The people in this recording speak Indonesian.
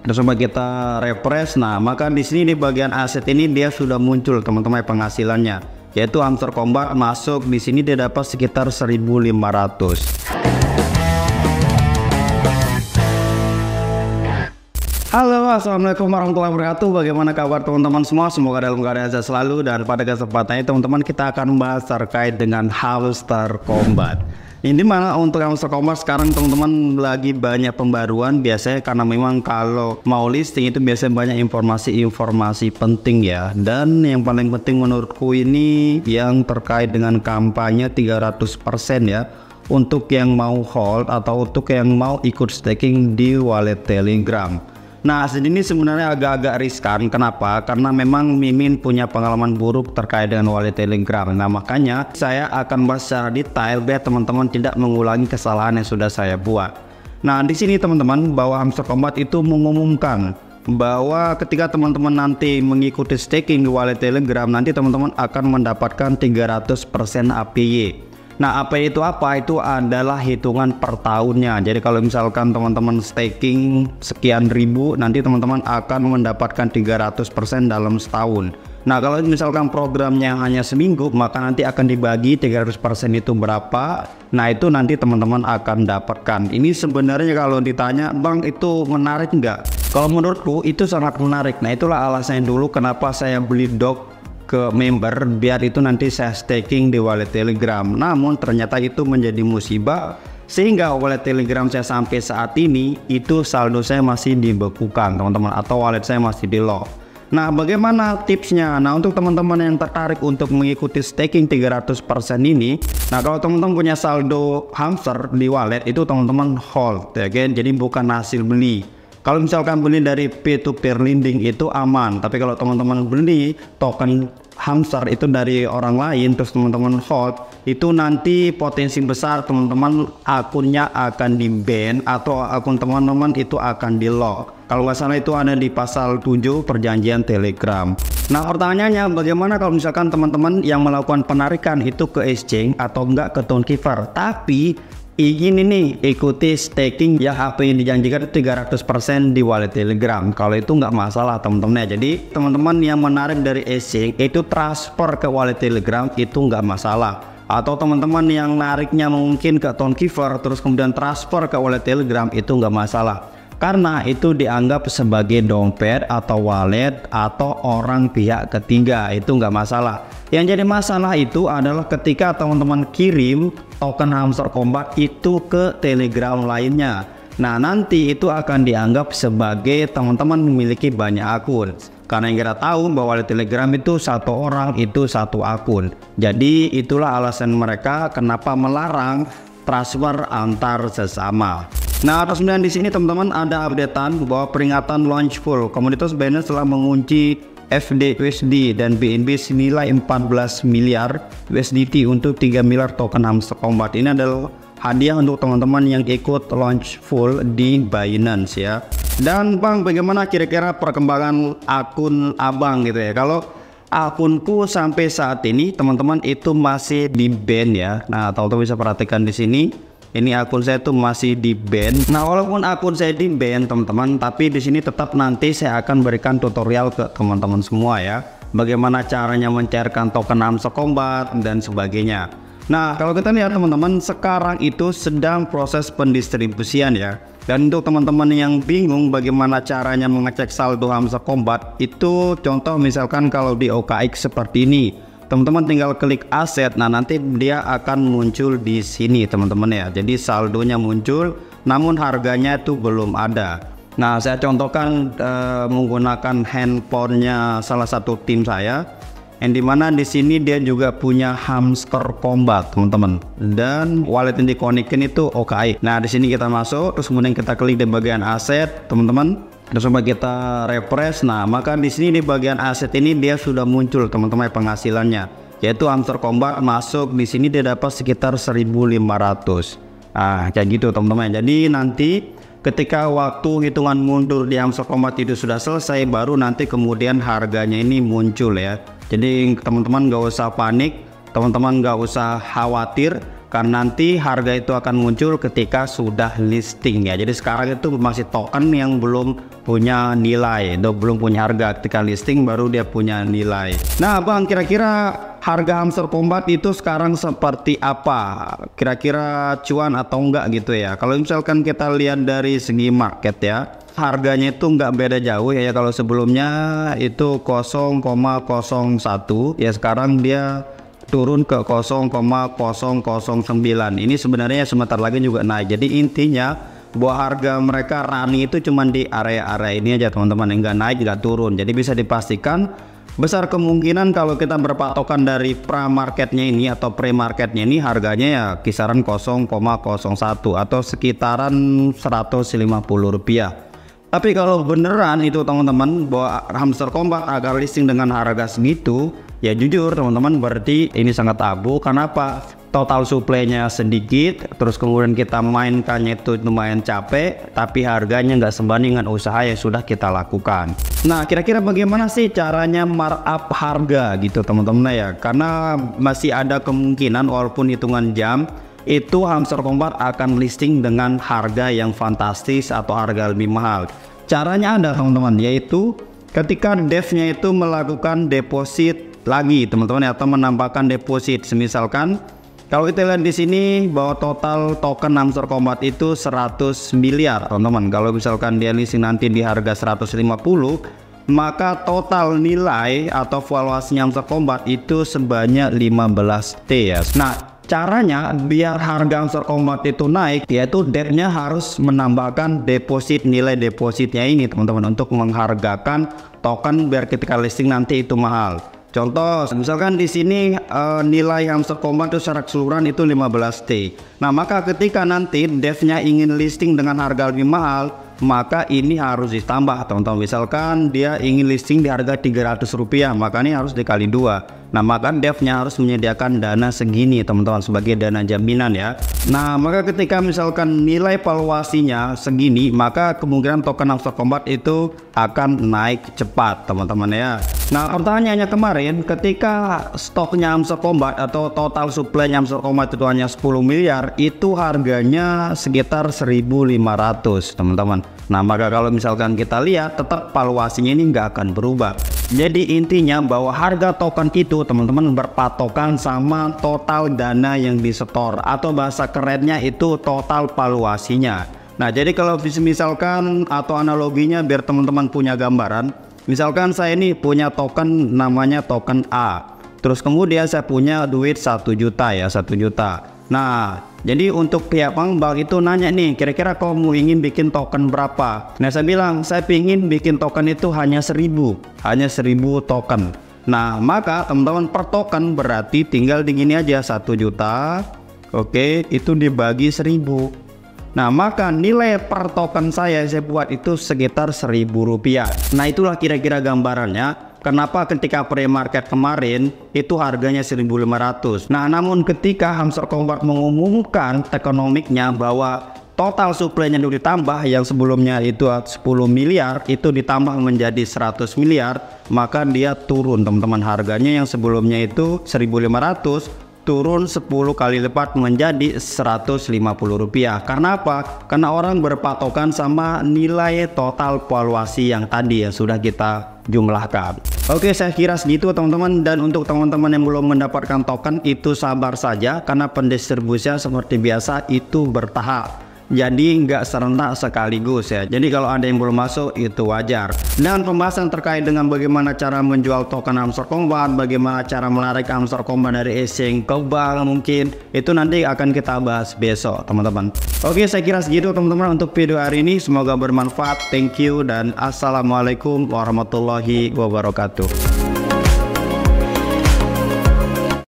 Terus coba kita refresh. Nah, maka di sini di bagian aset ini dia sudah muncul teman-teman penghasilannya, yaitu Hamster Combat masuk di sini dia dapat sekitar 1.500. Halo, assalamualaikum warahmatullahi wabarakatuh. Bagaimana kabar teman-teman semua? Semoga dalam keadaan sehat selalu. Dan pada kesempatan ini teman-teman kita akan membahas terkait dengan Hamster Combat. Ini mana untuk Hamster Combat sekarang teman-teman lagi banyak pembaruan biasanya, karena memang kalau mau listing itu biasanya banyak informasi-informasi penting ya. Dan yang paling penting menurutku ini yang terkait dengan kampanye 300% ya, untuk yang mau hold atau untuk yang mau ikut staking di wallet Telegram. Nah, ini sebenarnya agak-agak riskan. Kenapa? Karena memang Mimin punya pengalaman buruk terkait dengan wallet Telegram. Nah, makanya saya akan bahas secara detail biar teman-teman tidak mengulangi kesalahan yang sudah saya buat. Nah, di sini teman-teman bahwa Hamster Combat itu mengumumkan bahwa ketika teman-teman nanti mengikuti staking di wallet Telegram, nanti teman-teman akan mendapatkan 300% APY. Nah, APY itu apa? Itu adalah hitungan per tahunnya. Jadi kalau misalkan teman-teman staking sekian ribu, nanti teman-teman akan mendapatkan 300% dalam setahun. Nah, kalau misalkan programnya hanya seminggu, maka nanti akan dibagi 300% itu berapa. Nah, itu nanti teman-teman akan dapatkan. Ini sebenarnya kalau ditanya, Bang, itu menarik nggak? Kalau menurutku itu sangat menarik. Nah, itulah alasannya dulu kenapa saya beli DOG ke member, biar itu nanti saya staking di wallet Telegram. Namun ternyata itu menjadi musibah sehingga wallet Telegram saya sampai saat ini itu saldo saya masih dibekukan teman-teman, atau wallet saya masih di lock. Nah, bagaimana tipsnya? Nah, untuk teman-teman yang tertarik untuk mengikuti staking 300% ini, nah kalau teman-teman punya saldo hamster di wallet itu teman-teman hold ya kan, jadi bukan hasil beli. Kalau misalkan beli dari peer-to-peer lending itu aman, tapi kalau teman-teman beli token hamster itu dari orang lain terus teman-teman hold, itu nanti potensi besar teman-teman akunnya akan di-ban atau akun teman-teman itu akan di-lock. Kalau nggak salah itu ada di pasal 7 perjanjian Telegram. Nah, pertanyaannya bagaimana kalau misalkan teman-teman yang melakukan penarikan itu ke exchange atau enggak ke Tokenkeeper, tapi ingin ini ikuti staking yang apa yang dijanjikan 300% di wallet Telegram. Kalau itu nggak masalah teman-teman ya. Jadi teman-teman yang menarik dari exchange itu transfer ke wallet Telegram itu nggak masalah. Atau teman-teman yang nariknya mungkin ke Tokenkeeper terus kemudian transfer ke wallet Telegram itu nggak masalah, karena itu dianggap sebagai dompet atau wallet atau orang pihak ketiga, itu nggak masalah. Yang jadi masalah itu adalah ketika teman-teman kirim token Hamster Combat itu ke Telegram lainnya. Nah, nanti itu akan dianggap sebagai teman-teman memiliki banyak akun. Karena yang kita tahu bahwa di Telegram itu satu orang itu satu akun. Jadi itulah alasan mereka kenapa melarang transfer antar sesama. Nah, terus kemudian di sini teman-teman ada updatean bahwa peringatan launch full komunitas Binance telah mengunci FD USD dan BNB senilai 14 miliar USDT untuk 3 miliar token Hamster Combat. Ini adalah hadiah untuk teman-teman yang ikut launch full di Binance ya. Dan Bang, bagaimana kira-kira perkembangan akun Abang gitu ya? Kalau akunku sampai saat ini teman-teman itu masih di ban ya. Nah, teman-teman bisa perhatikan di sini. Ini akun saya tuh masih di ban. Nah, walaupun akun saya di ban teman-teman, tapi di sini tetap nanti saya akan berikan tutorial ke teman-teman semua ya, bagaimana caranya mencairkan token Hamster Combat dan sebagainya. Nah, kalau kita lihat teman-teman, sekarang itu sedang proses pendistribusian ya. Dan untuk teman-teman yang bingung bagaimana caranya mengecek saldo Hamster Combat, itu contoh misalkan kalau di OKX seperti ini. Teman-teman tinggal klik aset, nah nanti dia akan muncul di sini teman-teman ya. Jadi saldonya muncul, namun harganya itu belum ada. Nah, saya contohkan menggunakan handphonenya salah satu tim saya, yang dimana di sini dia juga punya Hamster Combat teman-teman, dan wallet yang dikonekin itu OKX. Nah, di sini kita masuk, terus kemudian kita klik di bagian aset teman-teman. Terus coba kita refresh. Nah, maka di sini di bagian aset ini dia sudah muncul teman-teman penghasilannya, yaitu Hamster Combat masuk di sini dia dapat sekitar 1.500. Nah, kayak gitu teman-teman. Jadi nanti ketika waktu hitungan mundur di Hamster Combat itu sudah selesai, baru nanti kemudian harganya ini muncul ya. Jadi teman-teman nggak usah panik, teman-teman nggak usah khawatir karena nanti harga itu akan muncul ketika sudah listing ya. Jadi sekarang itu masih token yang belum punya nilai, belum punya harga. Ketika listing baru dia punya nilai. Nah Bang, kira-kira harga Hamster Kombat itu sekarang seperti apa? Kira-kira cuan atau enggak gitu ya? Kalau misalkan kita lihat dari segi market ya, harganya itu nggak beda jauh ya. Kalau sebelumnya itu 0,01 ya, sekarang dia turun ke 0,009. Ini sebenarnya sebentar lagi juga naik. Jadi intinya bahwa harga mereka running itu cuma di area-area ini aja teman-teman, enggak naik nggak turun. Jadi bisa dipastikan besar kemungkinan kalau kita berpatokan dari pra-marketnya ini atau pre-marketnya ini, harganya ya kisaran 0,01 atau sekitaran Rp150. Tapi kalau beneran itu teman-teman bahwa Hamster Kombat agar listing dengan harga segitu, ya jujur teman-teman berarti ini sangat abu. Kenapa? Total supply-nya sedikit, terus kemudian kita mainkannya itu lumayan capek, tapi harganya nggak sebanding dengan usaha yang sudah kita lakukan. Nah kira-kira bagaimana sih caranya markup harga gitu teman-teman ya? Karena masih ada kemungkinan walaupun hitungan jam itu Hamster Kombat akan listing dengan harga yang fantastis atau harga lebih mahal. Caranya ada teman-teman, yaitu ketika devnya itu melakukan deposit lagi teman-teman atau menambahkan deposit. Misalkan kalau kita lihat di sini bahwa total token Hamster Kombat itu 100 miliar teman-teman. Kalau misalkan dia listing nanti di harga 150, maka total nilai atau valuasinya Hamster Kombat itu sebanyak 15T ya. Nah caranya biar harga Hamster Kombat itu naik, yaitu devnya harus menambahkan deposit, nilai depositnya ini teman-teman, untuk menghargakan token biar ketika listing nanti itu mahal. Contoh misalkan di sini nilai Hamster Kombat itu secara keseluruhan itu 15T. Nah maka ketika nanti devnya ingin listing dengan harga lebih mahal, maka ini harus ditambah teman-teman. Misalkan dia ingin listing di harga Rp300, maka ini harus dikali 2. Nah maka devnya harus menyediakan dana segini teman-teman sebagai dana jaminan ya. Nah maka ketika misalkan nilai valuasinya segini, maka kemungkinan token Hamster Kombat itu akan naik cepat teman-teman ya. Nah pertanyaannya kemarin, ketika stoknya Hamster Kombat atau total supply Hamster Kombat itu hanya 10 miliar, itu harganya sekitar 1.500 teman-teman. Nah maka kalau misalkan kita lihat tetap valuasinya ini nggak akan berubah. Jadi intinya bahwa harga token itu teman-teman berpatokan sama total dana yang disetor, atau bahasa kerennya itu total valuasinya. Nah jadi kalau misalkan atau analoginya biar teman-teman punya gambaran, misalkan saya ini punya token namanya token A, terus kemudian saya punya duit 1 juta ya, 1 juta. Nah jadi untuk pihak bank itu nanya nih, kira-kira kamu ingin bikin token berapa? Nah saya bilang saya ingin bikin token itu hanya 1000 token. Nah maka teman-teman per token berarti tinggal di gini aja, 1 juta oke, itu dibagi 1000. Nah maka nilai per token saya buat itu sekitar Rp1.000. Nah itulah kira-kira gambarannya kenapa ketika pre-market kemarin itu harganya 1.500. Nah namun ketika Hamster Kombat mengumumkan tokenomiknya bahwa total supply-nya itu ditambah, yang sebelumnya itu 10 miliar itu ditambah menjadi 100 miliar, maka dia turun teman-teman. Harganya yang sebelumnya itu 1.500 turun 10 kali lipat menjadi Rp150. Karena apa? Karena orang berpatokan sama nilai total valuasi yang tadi yang sudah kita jumlahkan. Oke, saya kira segitu teman-teman. Dan untuk teman-teman yang belum mendapatkan token itu sabar saja, karena pendistribusian seperti biasa itu bertahap. Jadi nggak serentak sekaligus ya. Jadi kalau ada yang belum masuk itu wajar. Dan pembahasan terkait dengan bagaimana cara menjual token Hamster Kombat, bagaimana cara menarik Hamster Kombat dari exchange ke bank mungkin, itu nanti akan kita bahas besok teman-teman. Oke, saya kira segitu teman-teman untuk video hari ini. Semoga bermanfaat. Thank you dan assalamualaikum warahmatullahi wabarakatuh.